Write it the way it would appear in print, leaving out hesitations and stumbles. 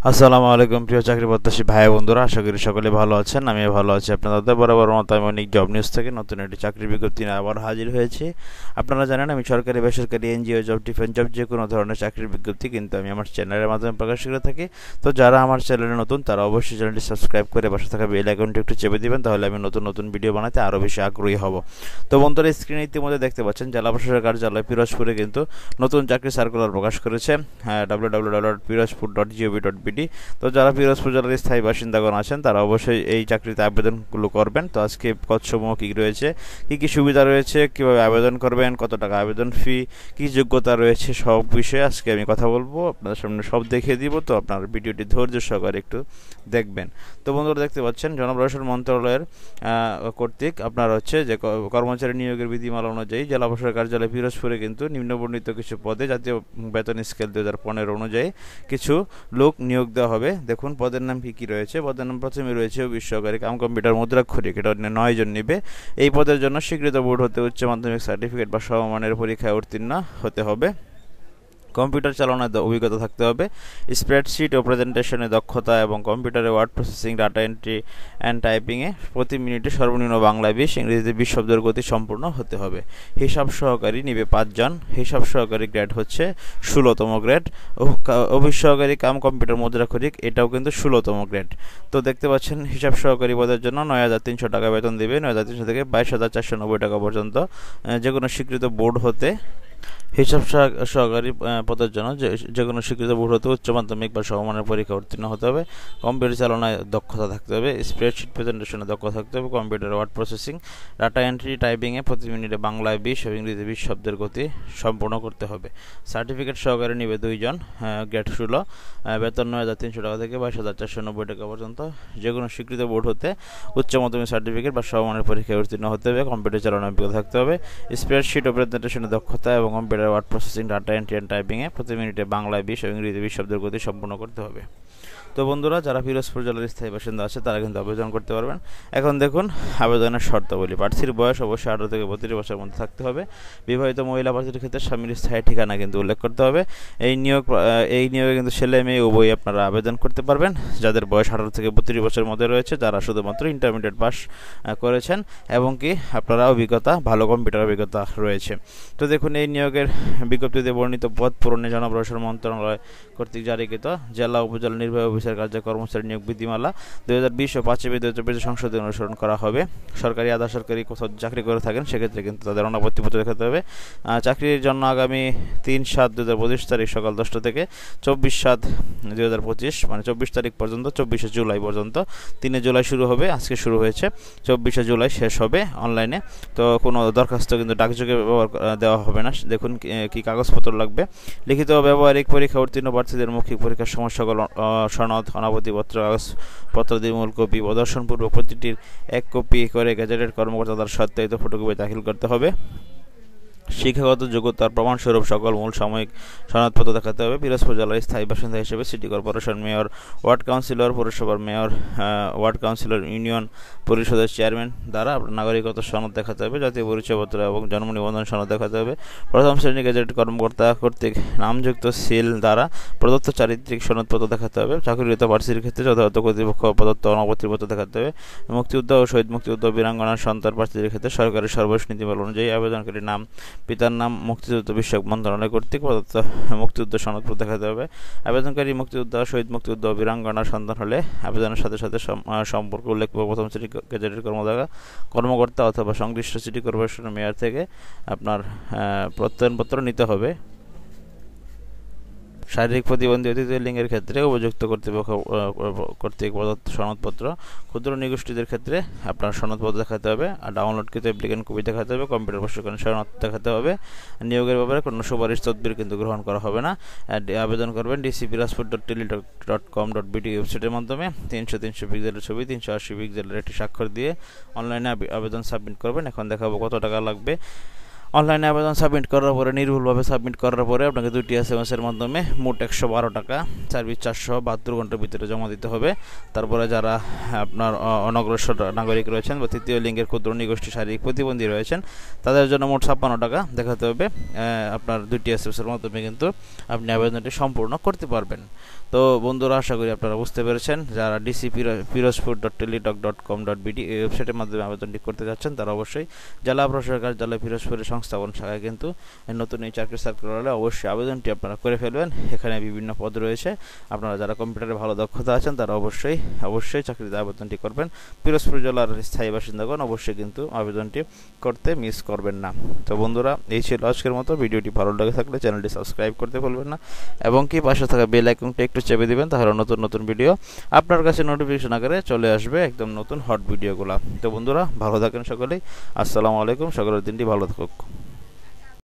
আসসালামু আলাইকুম প্রিয় চাকরি প্রত্যাশী ভাই বন্ধুরা, আশা করি সকলে ভালো আছেন। আমি ভালো আছি। আপনাদের বরাবর মতো আমি অনেক জব নিউজ থেকে নতুন একটি চাকরির বিজ্ঞপ্তি নিয়ে আবার হাজির হয়েছি। আপনারা জানেন আমি সরকারি বেসরকারি এনজিও জব, ডিফেন্স জব, যে কোনো ধরনের চাকরির বিজ্ঞপ্তি কিন্তু আমি আমার চ্যানেলের মাধ্যমে প্রকাশ করে থাকি। তো যারা আমার চ্যানেলে নতুন তারা অবশ্যই চ্যানেলটি সাবস্ক্রাইব করে পাশে থাকা বেল আইকনটি একটু চেপে দিবেন, তাহলে আমি নতুন নতুন ভিডিও বানাতে আরও বেশি আগ্রহী হব। তো বন্ধুরা, স্ক্রিনে ইতিমধ্যে দেখতে পাচ্ছেন জেলা প্রশাসকের কার্যালয় পিরোজপুরে কিন্তু নতুন চাকরি সার্কুলার প্রকাশ করেছে www.pirojpur.gov.bd। তো যারা পিরোজপুর জেলার স্থায়ী বাসিন্দাগণ আছেন তারা অবশ্যই এই চাকরিতে আবেদনগুলো করবেন। তো আজকে পদসমূহ কী রয়েছে, কী কী সুবিধা রয়েছে, কীভাবে আবেদন করবেন, কত টাকা আবেদন ফি, কী যোগ্যতা রয়েছে, সব বিষয়ে আজকে আমি কথা বলবো। আপনাদের সামনে সব দেখিয়ে দিব। তো আপনার ভিডিওটি ধৈর্য সহকারে একটু দেখবেন। তো বন্ধুরা, দেখতে পাচ্ছেন জনপ্রশাসন মন্ত্রণালয়ের কর্তৃক আপনার হচ্ছে যে কর্মচারী নিয়োগের বিধিমালা অনুযায়ী জেলা প্রশাসক কার্যালয় পিরোজপুরে কিন্তু নিম্নবর্ণিত কিছু পদে জাতীয় বেতন স্কেল 2015 অনুযায়ী কিছু লোক নিয়োগ দেওয়া হবে। দেখুন পদের নাম কী কী রয়েছে। পদের নাম প্রথমে রয়েছে অফিস সহকারী কাম কম্পিউটার মুদ্রাক্ষরিক, এটা 9 জন নেবে। এই পদের জন্য স্বীকৃত বোর্ড হতে উচ্চ মাধ্যমিক সার্টিফিকেট বা সমমানের পরীক্ষায় উত্তীর্ণ হতে হবে। কম্পিউটার চালানোর অভিজ্ঞতা থাকতে হবে। স্প্রেডশিট ও প্রেজেন্টেশনে দক্ষতা এবং কম্পিউটারে word processing, data entry and টাইপিংয়ে প্রতি মিনিটে সর্বনিম্ন বাংলায় 20, ইংরেজিতে 20 শব্দের গতি সম্পূর্ণ হতে হবে। হিসাব সহকারী নিবে 5 জন। হিসাব সহকারী গ্রেড হচ্ছে 16তম গ্রেড। অফিস সহকারী কাম কম্পিউটার মুদ্রাক্ষরিক, এটাও কিন্তু 16তম গ্রেড। তো দেখতে পাচ্ছেন হিসাব সহকারী পদের জন্য 9,300 টাকা বেতন দেবে। 9,300 থেকে 22,490 টাকা পর্যন্ত যে কোনো স্বীকৃত বোর্ড হতে। হিসাব সহকারী পদের জন্য যে কোনো স্বীকৃত বোর্ড হতে উচ্চ মাধ্যমিক বা সমমানের পরীক্ষা উত্তীর্ণ হতে হবে। কম্পিউটার চালনায় দক্ষতা থাকতে হবে। স্প্রেডশিট প্রেজেন্টেশনে দক্ষতা থাকতে হবে। Computer word processing, data entry, টাইপিংয়ে প্রতি মিনিটে বাংলায় 20 এবং ইংরেজিতে 20 শব্দের গতি সম্পূর্ণ করতে হবে। সার্টিফিকেট সহকারে নিবে 2 জন, গ্রেড 16। বেতন 9,300 টাকা থেকে 22,490 টাকা পর্যন্ত। যে কোনো স্বীকৃত বোর্ড হতে উচ্চ মাধ্যমিক সার্টিফিকেট বা সমমানের পরীক্ষায় উত্তীর্ণ হতে হবে। কম্পিউটার চালানোর অভিজ্ঞতা থাকতে হবে। স্প্রেডশিট ও প্রেজেন্টেশনে দক্ষতা এবং computer word processing, data entry and টাইপিংয়ে প্রতি মিনিটে বাংলায় 20 এবং ইংরেজিতে 20 শব্দের গতি সম্পূর্ণ করতে হবে। তো বন্ধুরা, যারা পিরোজপুর জেলার স্থায়ী বাসিন্দা আছে তারা কিন্তু আবেদন করতে পারবেন। এখন দেখুন আবেদনের শর্তাবলী। প্রার্থীর বয়স অবশ্যই 18 থেকে 32 বছরের মধ্যে থাকতে হবে। বিবাহিত মহিলা প্রার্থীর ক্ষেত্রে স্বামীর স্থায়ী ঠিকানা কিন্তু উল্লেখ করতে হবে। এই নিয়োগে কিন্তু ছেলে মেয়ে উভয়ই আপনারা আবেদন করতে পারবেন। যাদের বয়স 18 থেকে 32 বছরের মধ্যে রয়েছে, যারা শুধুমাত্র ইন্টারমিডিয়েট পাস করেছেন এবং কি আপনারা ভালো কম্পিউটার অভিজ্ঞতা রয়েছে। তো দেখুন এই নিয়োগের বিজ্ঞপ্তিতে বর্ণিত পদ পূরণে জনপ্রশাসন মন্ত্রণালয় কর্তৃক জারিকৃত জেলা উপজেলা নির্বাহী অফিসার কার্য কর্মচারী নিয়োগ বিধিমালা 2020 ও 5 মে 2020 সংশোধনী অনুসরণ করা হবে। সরকারি আধা সরকারি কোথাও চাকরি করে থাকেন সেক্ষেত্রে কিন্তু তাদের অনাপত্তিপত্র দেখাতে হবে। চাকরির জন্য আগামী 3/7/2025 তারিখ সকাল 10টা থেকে 24/7/2025 মানে 24 তারিখ পর্যন্ত, 24শে জুলাই পর্যন্ত। 3 জুলাই শুরু হবে, আজকে শুরু হয়েছে, 24শে জুলাই শেষ হবে অনলাইনে। তো কোনো দরখাস্ত কিন্তু ডাকযোগে দেওয়া হবে না। দেখুন কি কাগজপত্র লাগবে। লিখিত ব্যবহারিক পরীক্ষা উত্তীর্ণ প্রার্থীদের মৌখিক পরীক্ষার সময় সকল সনদ, অনাপত্তিপত্র, কাগজপত্রাদির মূল কপি প্রদর্শনপূর্বক প্রতিটির 1 কপি করে গেজেটেড কর্মকর্তা তার সত্যায়িত ফটোকপি দাখিল করতে হবে। শিক্ষাগত যোগ্যতার প্রমাণস্বরূপ সকল মূল সাময়িক সনদপত্র দেখাতে হবে। পিরোজপুর জেলার স্থায়ী বাসিন্দা হিসেবে city corporation mayor, ward councillor, পৌরসভার মেয়র, ওয়ার্ড কাউন্সিলর, ইউনিয়ন পরিষদের চেয়ারম্যান দ্বারা আপনার নাগরিকত্ব সনদ দেখাতে হবে। জাতীয় পরিচয়পত্র এবং জন্ম নিবন্ধন সনদ দেখাতে হবে। প্রথম শ্রেণী গেজেটেড কর্মকর্তা কর্তৃক নামযুক্ত সিল দ্বারা প্রদত্ত চারিত্রিক সনদপত্র দেখাতে হবে। চাকরিরত প্রার্থীর ক্ষেত্রে যথাযথ কর্তৃপক্ষ প্রদত্ত অনাপত্তিপত্র দেখাতে হবে। মুক্তিযোদ্ধা ও শহীদ মুক্তিযোদ্ধা বীরাঙ্গনার সন্তান প্রার্থীদের ক্ষেত্রে সরকারি সর্বশেষ নীতিমালা অনুযায়ী আবেদনকারীর নাম, পিতার নাম, মুক্তিযুদ্ধ বিষয়ক মন্ত্রণালয় কর্তৃক প্রদত্ত মুক্তিযুদ্ধ সনদপত্র দেখাতে হবে। আবেদনকারী মুক্তিযোদ্ধা, শহীদ মুক্তিযুদ্ধ ও বীরাঙ্গনার সন্তান হলে আবেদনের সাথে সাথে সম্পর্ক উল্লেখ প্রথম শ্রেণী গেজেটেড কর্মকর্তা অথবা সংশ্লিষ্ট সিটি কর্পোরেশনের মেয়র থেকে আপনার প্রত্যয়নপত্র নিতে হবে। শারীরিক প্রতিবন্ধী ও তৃতীয় লিঙ্গের ক্ষেত্রে উপযুক্ত কর্তৃপক্ষ কর্তৃক প্রদত্ত সনদপত্র। ক্ষুদ্র নিগোষ্ঠীদের ক্ষেত্রে আপনার সনদপত্র দেখাতে হবে। আর ডাউনলোডকৃত অ্যাপ্লিকেন্ট কপি দেখাতে হবে। কম্পিউটার প্রশিক্ষণ সনদ দেখাতে হবে। নিয়োগের ব্যাপারে কোনো সুপারিশ তদবির কিন্তু গ্রহণ করা হবে না। আবেদন করবেন dcpiraspur.tele.com.bd ওয়েবসাইটের মাধ্যমে। 300 পিক্সেলের ছবি, 380 পিক্সেলের একটি স্বাক্ষর দিয়ে অনলাইনে আবেদন সাবমিট করবেন। এখন দেখাবো কত টাকা লাগবে। অনলাইনে আবেদন সাবমিট করার পরে নির্ভুলভাবে সাবমিট করার পরে আপনাকে 2টি SMS এর মাধ্যমে মোট 112 টাকা সার্ভিস 472 ঘন্টার ভিতরে জমা দিতে হবে। তারপরে যারা আপনার অনগ্রসর নাগরিক রয়েছেন বা তৃতীয় লিঙ্গের ক্ষুদ্র নিগোষ্ঠী শারীরিক প্রতিবন্ধী রয়েছেন তাদের জন্য মোট 56 টাকা দেখাতে হবে। আপনার 2টি SMS এর মাধ্যমে কিন্তু আপনি আবেদনটি সম্পূর্ণ করতে পারবেন। তো বন্ধুরা, আশা করি আপনারা বুঝতে পেরেছেন। যারা dcpirozpur.teletalk.com.bd এই ওয়েবসাইটের মাধ্যমে আবেদনটি করতে যাচ্ছেন তারা অবশ্যই জেলা প্রশাসক কার্যালয় পিরোজপুরের সংস্থাপন শাখায় কিন্তু নতুন এই চাকরি সার্কুলার হলে অবশ্যই আবেদনটি আপনারা করে ফেলবেন। এখানে বিভিন্ন পদ রয়েছে। আপনারা যারা কম্পিউটারে ভালো দক্ষতা আছেন তারা অবশ্যই চাকরিতে আবেদনটি করবেন। পিরোজপুর জেলার স্থায়ী বাসিন্দাগণ অবশ্যই কিন্তু আবেদনটি করতে মিস করবেন না। তো বন্ধুরা, এই ছিল আজকের মতো। ভিডিওটি ভালো লাগে থাকলে চ্যানেলটি সাবস্ক্রাইব করতে ভুলবেন না এবং কি পাশে থাকা বেল আইকনটি একটু চেপে দিবেন, তাহলে নতুন ভিডিও আপনার কাছে নোটিফিকেশন আকারে চলে আসবে, একদম নতুন হট ভিডিওগুলো। তো বন্ধুরা, ভালো থাকেন সকলেই। আসসালামু আলাইকুম। সকলের দিনটি ভালো থাকুক।